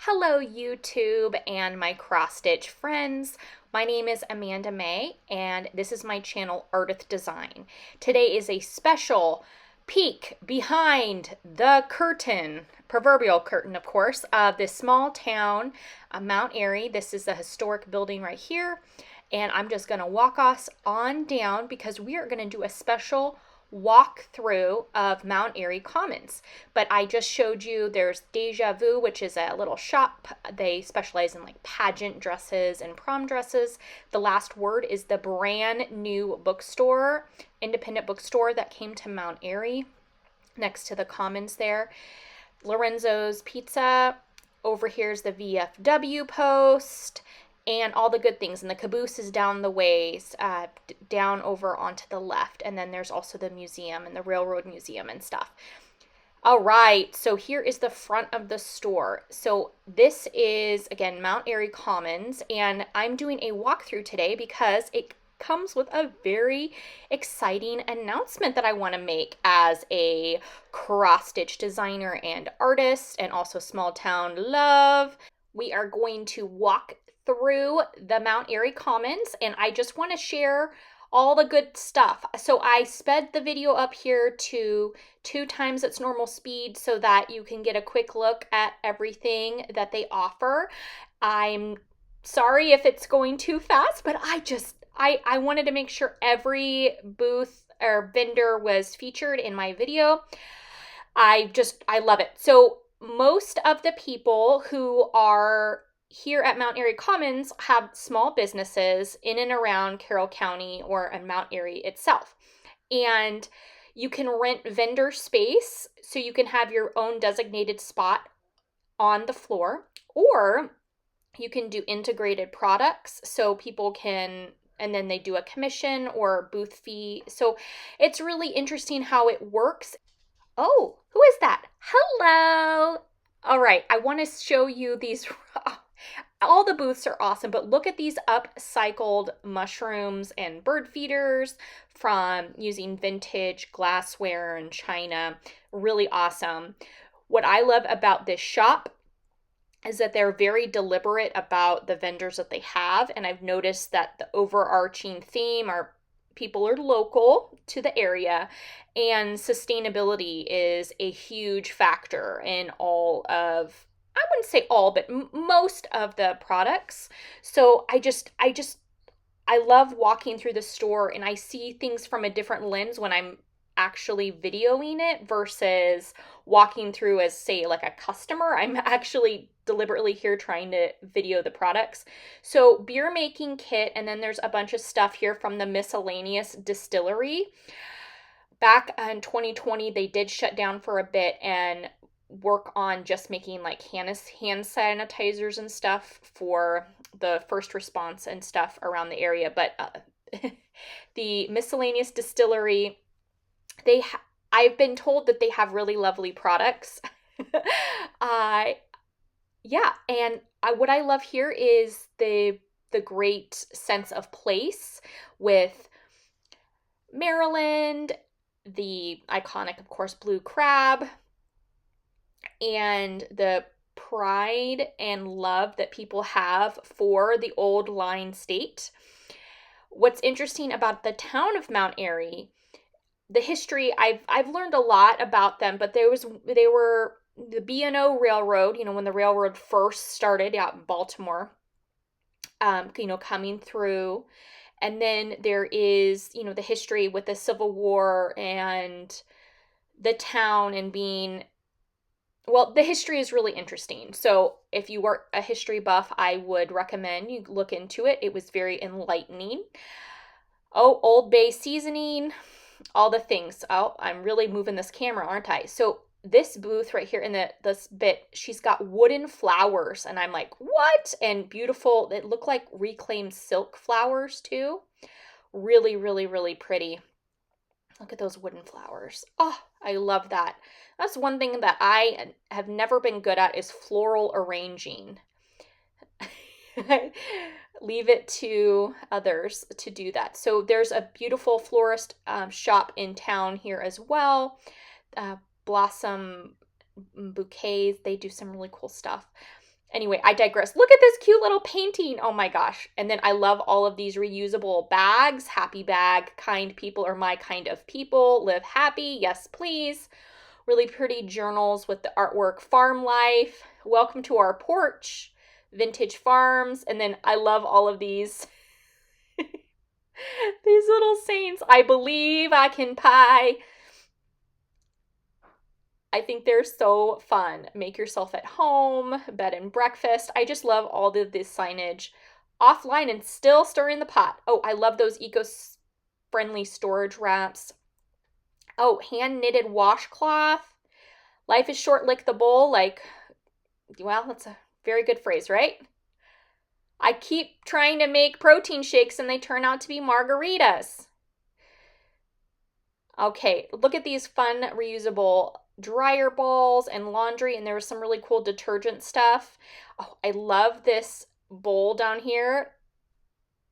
Hello YouTube and my cross-stitch friends. My name is Amanda Mae and this is my channel Ardith Design. Today is a special peek behind the curtain, proverbial curtain of course, of this small town, Mount Airy. This is a historic building right here, and I'm just going to walk us on down because we are going to do a special walkthrough of Mount Airy Commons. But I just showed you there's Deja Vu, which is a little shop. They specialize in like pageant dresses and prom dresses. The Last Word is the brand new bookstore, independent bookstore that came to Mount Airy next to the Commons there. Lorenzo's Pizza. Over here's the VFW post and all the good things. And the caboose is down the ways, down over onto the left. And then there's also the museum and the railroad museum and stuff. All right, so here is the front of the store. So this is, again, Mount Airy Commons. And I'm doing a walkthrough today because it comes with a very exciting announcement that I want to make as a cross-stitch designer and artist, and also small town love. We are going to walk through the Mount Airy Commons, and I just want to share all the good stuff. So I sped the video up here to 2 times its normal speed so that you can get a quick look at everything that they offer. I'm sorry if it's going too fast, but I wanted to make sure every booth or vendor was featured in my video. I love it. So most of the people who are here at Mount Airy Commons have small businesses in and around Carroll County or in Mount Airy itself. And you can rent vendor space so you can have your own designated spot on the floor, or you can do integrated products so people can, and then they do a commission or booth fee. So it's really interesting how it works. Oh, who is that? Hello. All right, I want to show you these. All the booths are awesome, but look at these upcycled mushrooms and bird feeders from using vintage glassware and china. Really awesome. What I love about this shop is that they're very deliberate about the vendors that they have, and I've noticed that the overarching theme are people are local to the area, and sustainability is a huge factor in all of, I wouldn't say all, but most of the products. So I love walking through the store and I see things from a different lens when I'm actually videoing it versus walking through as, say, like a customer. I'm actually deliberately here trying to video the products. So beer making kit, and then there's a bunch of stuff here from the miscellaneous distillery. Back in 2020, they did shut down for a bit and work on just making like hand sanitizers and stuff for the first response and stuff around the area. But the miscellaneous distillery, I've been told that they have really lovely products. Yeah, and what I love here is the great sense of place with Maryland, the iconic, of course, blue crab, and the pride and love that people have for the old line state. What's interesting about the town of Mount Airy, the history, I've learned a lot about them, but they were the B&O Railroad, when the railroad first started out in Baltimore, coming through. And then there is, the history with the Civil War and the town and being, well, the history is really interesting. So if you were a history buff, I would recommend you look into it. It was very enlightening. Oh, Old Bay seasoning, all the things. Oh, I'm really moving this camera, aren't I? So this booth right here in this bit, she's got wooden flowers, and I'm like, what? And beautiful. It looked like reclaimed silk flowers too. Really, really, really pretty. Look at those wooden flowers. Oh, I love that. That's one thing that I have never been good at, is floral arranging. Leave it to others to do that. So there's a beautiful florist shop in town here as well. Blossom bouquets. They do some really cool stuff. Anyway, I digress. Look at this cute little painting. Oh my gosh. And then I love all of these reusable bags. Happy bag, kind people are my kind of people. Live happy, yes please. Really pretty journals with the artwork, farm life. Welcome to our porch, vintage farms. And then I love all of these these little saints. I believe I can pie. I think they're so fun. Make yourself at home, bed and breakfast. I just love all of this signage offline and still stirring the pot. Oh, I love those eco-friendly storage wraps. Oh, hand knitted washcloth. Life is short, lick the bowl. Like, well, that's a very good phrase, right? I keep trying to make protein shakes and they turn out to be margaritas. Okay, look at these fun reusable dryer balls and laundry, and there was some really cool detergent stuff. Oh, I love this bowl down here.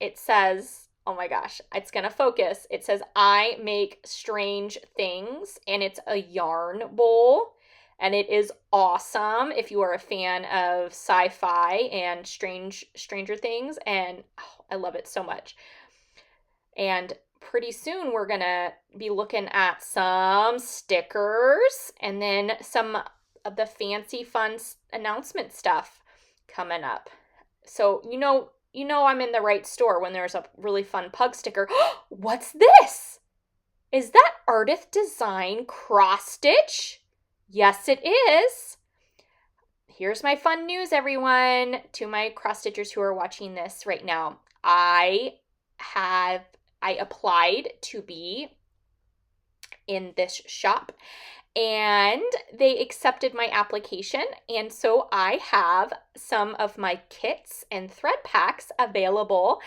It says, oh my gosh, it's gonna focus. It says, I make strange things, and it's a yarn bowl, and it is awesome if you are a fan of sci-fi and Stranger Things, and oh, I love it so much. And pretty soon we're gonna be looking at some stickers and then some of the fancy fun announcement stuff coming up. So you know I'm in the right store when there's a really fun pug sticker. What's this? Is that Ardith Design cross stitch? Yes, it is. Here's my fun news, everyone, to my cross stitchers who are watching this right now. I applied to be in this shop and they accepted my application. And so I have some of my kits and thread packs available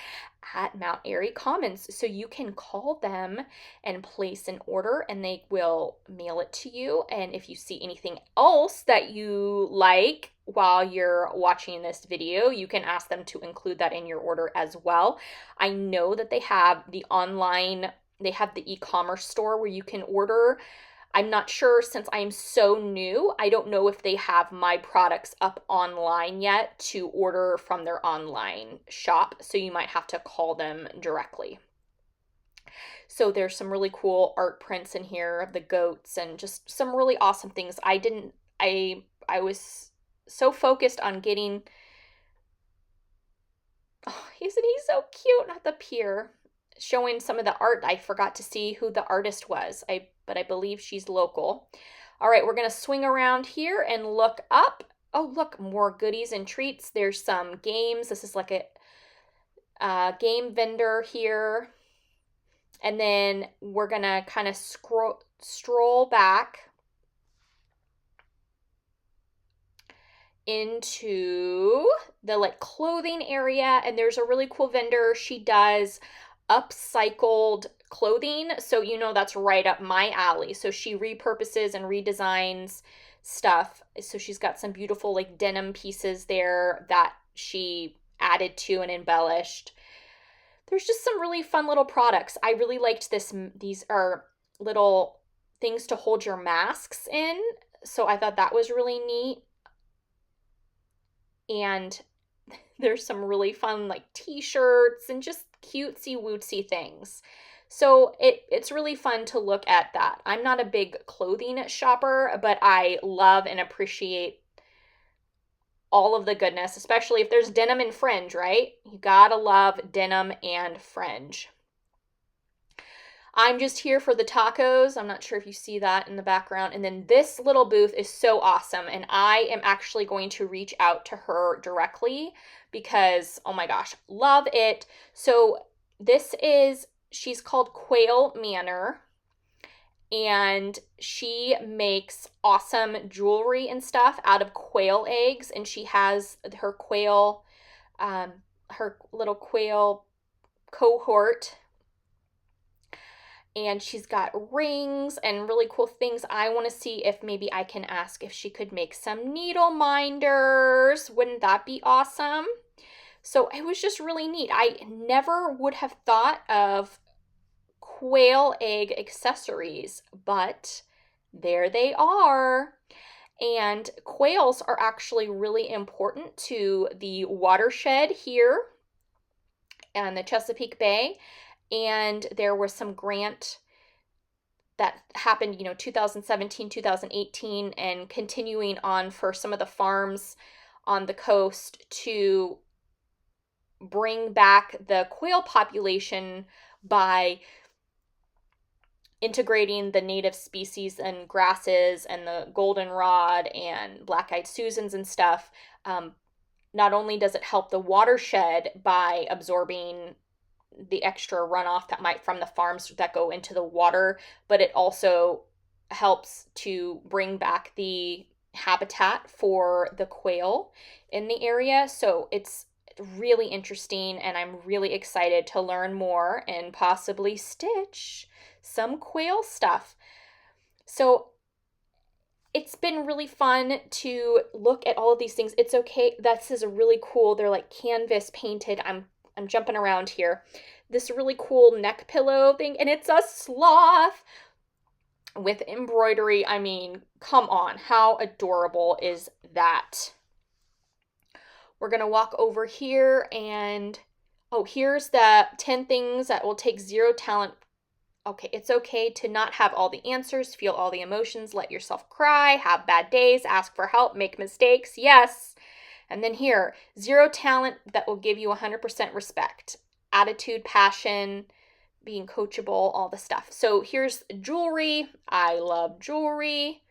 at Mount Airy Commons. So you can call them and place an order and they will mail it to you. And if you see anything else that you like while you're watching this video, you can ask them to include that in your order as well. I know that they have the e-commerce store where you can order. I'm not sure, since I am so new, I don't know if they have my products up online yet to order from their online shop, so you might have to call them directly. So there's some really cool art prints in here of the goats and just some really awesome things. I was so focused on getting, oh, isn't he so cute? Not the pier. Showing some of the art. I forgot to see who the artist was, but I believe she's local. All right, we're going to swing around here and look up. Oh, look, more goodies and treats. There's some games. This is like a game vendor here. And then we're going to kind of stroll back into the like clothing area, and there's a really cool vendor. She does upcycled clothing, so that's right up my alley. So she repurposes and redesigns stuff. So she's got some beautiful like denim pieces there that she added to and embellished. There's just some really fun little products. I really liked this. These are little things to hold your masks in, so I thought that was really neat. And there's some really fun like t-shirts and just cutesy wootsy things. So it's really fun to look at that. I'm not a big clothing shopper, but I love and appreciate all of the goodness, especially if there's denim and fringe, right? You gotta love denim and fringe. I'm just here for the tacos. I'm not sure if you see that in the background. And then this little booth is so awesome. And I am actually going to reach out to her directly because, oh my gosh, love it. So she's called Quail Manor. And she makes awesome jewelry and stuff out of quail eggs. And she has her little quail cohort. And she's got rings and really cool things. I want to see if maybe I can ask if she could make some needle minders. Wouldn't that be awesome? So it was just really neat. I never would have thought of quail egg accessories, but there they are. And quails are actually really important to the watershed here in the Chesapeake Bay. And there was some grant that happened, 2017, 2018, and continuing on for some of the farms on the coast to bring back the quail population by integrating the native species and grasses and the goldenrod and black-eyed Susans and stuff. Not only does it help the watershed by absorbing the extra runoff that might from the farms that go into the water, but it also helps to bring back the habitat for the quail in the area. So it's really interesting, and I'm really excited to learn more and possibly stitch some quail stuff. So it's been really fun to look at all of these things. It's okay. This is a really cool, they're like canvas painted. I'm jumping around here. This really cool neck pillow thing, and it's a sloth with embroidery. I mean, come on. How adorable is that? We're going to walk over here and, oh, here's the 10 things that will take zero talent. Okay, it's okay to not have all the answers, feel all the emotions, let yourself cry, have bad days, ask for help, make mistakes. Yes. And then here, zero talent that will give you 100% respect, attitude, passion, being coachable, all the stuff. So here's jewelry. I love jewelry.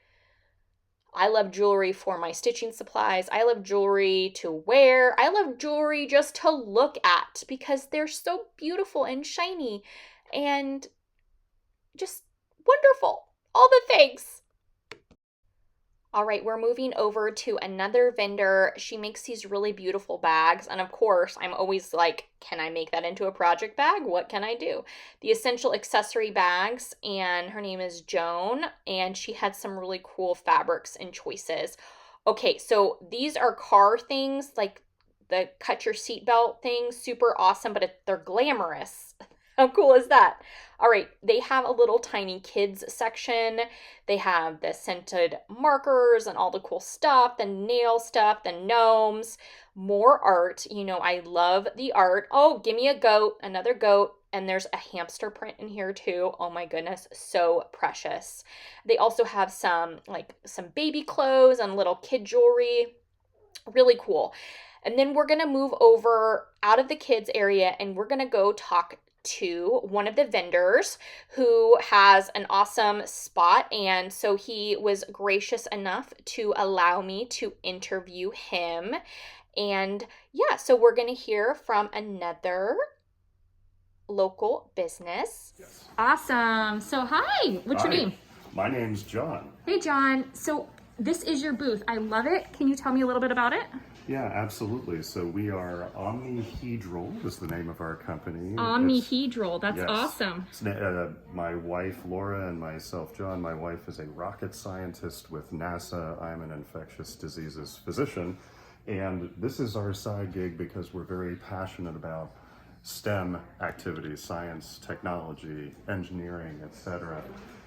I love jewelry for my stitching supplies. I love jewelry to wear. I love jewelry just to look at because they're so beautiful and shiny and just wonderful. All the things. All right, we're moving over to another vendor. She makes these really beautiful bags. And of course, I'm always like, can I make that into a project bag? What can I do? The essential accessory bags. And her name is Joan. And she had some really cool fabrics and choices. Okay, so these are car things, like the cut your seatbelt things. Super awesome, but they're glamorous. How cool is that? All right, they have a little tiny kids section. They have the scented markers and all the cool stuff, the nail stuff, the gnomes, more art. I love the art. Oh, give me a goat, another goat. And there's a hamster print in here too. Oh my goodness, so precious. They also have some baby clothes and little kid jewelry. Really cool. And then we're going to move over out of the kids area and we're going to go talk to one of the vendors who has an awesome spot, and so he was gracious enough to allow me to interview him. And yeah, so we're going to hear from another local business. Yes. Awesome. So hi, what's your name? My name's John. Hey John, so this is your booth. I love it. Can you tell me a little bit about it? Yeah, absolutely. So we are Omnihedral is the name of our company. Omnihedral, that's yes. Awesome. It's, my wife Laura and myself John. My wife is a rocket scientist with NASA. I'm an infectious diseases physician. And this is our side gig because we're very passionate about STEM activities, science, technology, engineering, etc.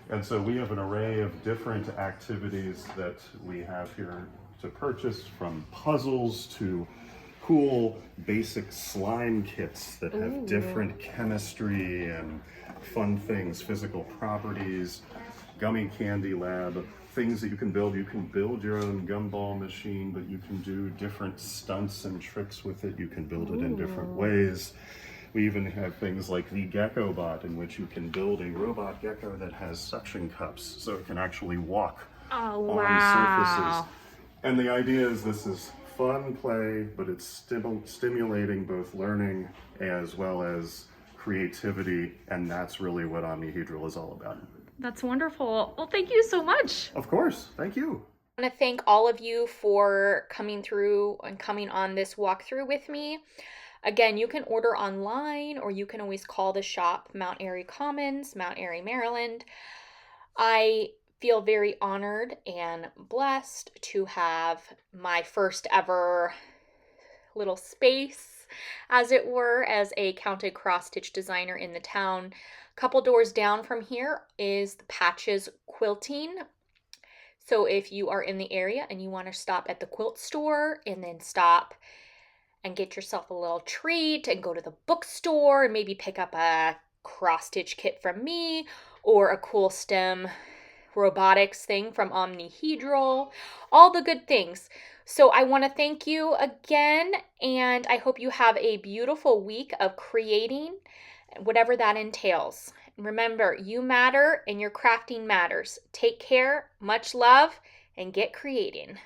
And so we have an array of different activities that we have here to purchase, from puzzles to cool basic slime kits that have different chemistry and fun things, physical properties, gummy candy lab, things that you can build. You can build your own gumball machine, but you can do different stunts and tricks with it. You can build it in different ways. We even have things like the Gecko Bot, in which you can build a robot gecko that has suction cups so it can actually walk on surfaces. And the idea is this is fun play, but it's stimulating both learning as well as creativity, and that's really what Omnihedral is all about. That's wonderful. Well, thank you so much. Of course, thank you. I want to thank all of you for coming through and coming on this walkthrough with me. Again, you can order online or you can always call the shop, Mount Airy Commons, Mount Airy, Maryland. I feel very honored and blessed to have my first ever little space, as it were, as a counted cross-stitch designer in the town. A couple doors down from here is the Patches Quilting. So if you are in the area and you want to stop at the quilt store and then stop and get yourself a little treat and go to the bookstore and maybe pick up a cross stitch kit from me or a cool stem robotics thing from Omnihedral, all the good things. So I want to thank you again, and I hope you have a beautiful week of creating, whatever that entails. Remember, you matter and your crafting matters. Take care, much love, and get creating.